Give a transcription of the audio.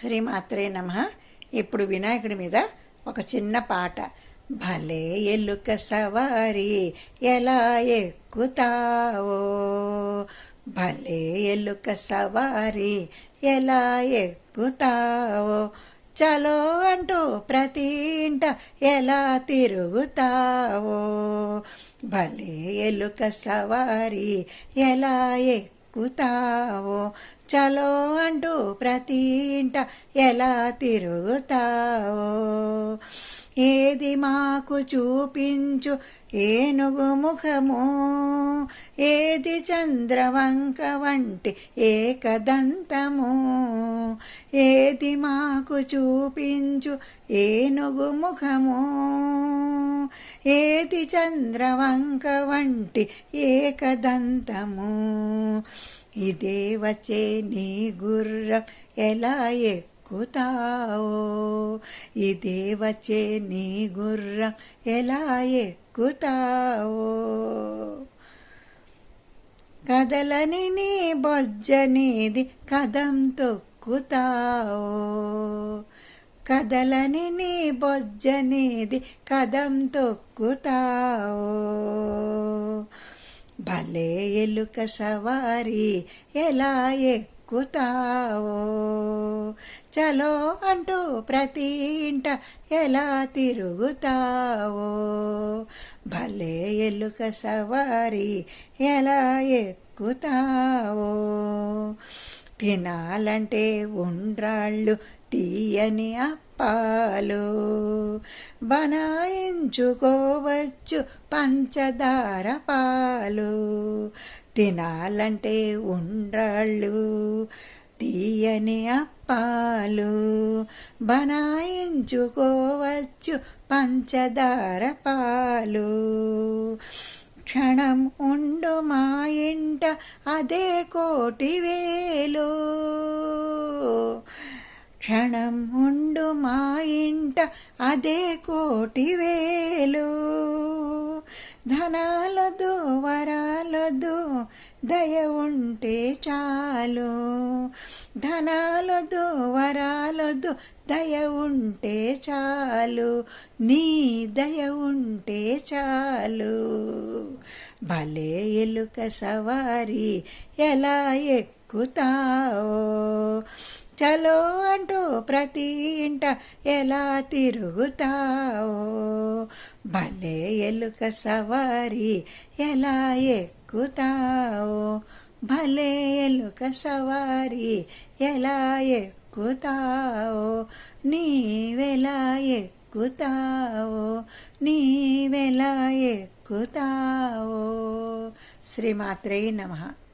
శ్రీమాత్రే నమః. ఇప్పుడు వినాయకుడి మీద ఒక చిన్న పాట. భలే ఎలుక సవారి ఎలా ఎక్కుతావో, భలే ఎలుక సవారి ఎలా ఎక్కుతావో, చలో అంటూ ప్రతి ఇంట ఎలా తిరుగుతావో, భలే ఎలుక సవారి ఎలా ఎక్కుతావో, చలో అంటూ ప్రతి ఇంట ఎలా తిరుగుతావో, ఏది మాకు చూపించు ఏనుగు ముఖము, ఏది చంద్రవంక వంటి ఏకదంతము, ఏది మాకు చూపించు ఏనుగు ముఖము, ఏది చంద్రవంక వంటి ఏకదంతము, ఇదే వచ్చే నీ గుర్రం ఎలా ఎక్కుతావో, ఇదే వచ్చే నీ గుర్రం ఎలా ఎక్కుతావో, కదలని నీ బొజ్జనేది కదం తొక్కుతావో, కదలని నీ బొజ్జనేది కదం తొక్కుతావో, భలే ఎలుక సవారి ఎలా ఎక్కుతావో, చలో అంటూ ప్రతి ఇంట ఎలా తిరుగుతావో, భలే ఎలుక సవారి ఎలా ఎక్కుతావో, తినాలంటే ఉండ్రాళ్ళు తీయని అప్పాలు, బనాయించుకోవచ్చు పంచదార పాలు, తినాలంటే ఉండ్రాళ్ళు తీయని అప్పాలు, బనాయించుకోవచ్చు పంచదార పాలు, క్షణం ఉండు మా ఇంట అదే కోటి వేలు, క్షణం ఉండు మా ఇంట అదే కోటి వేలు, ధనాలొద్దు వరాలొద్దు దయ ఉంటే చాలు, ధనాలొద్దు వరాలొద్దు దయ ఉంటే చాలు, నీ దయ ఉంటే చాలు, భలే ఎలుక సవారి ఎలా ఎక్కుతావో, చలో అంటూ ప్రతి ఇంట ఎలా తిరుగుతావో, భలే ఎలుక సవారి ఎలా ఎక్కుతావో, భలే ఎలుక సవారి ఎలా ఎక్కుతావో, నీవెలా ఎక్కుతావో, నీవెలా ఎక్కుతావో. శ్రీమాత్రే నమః.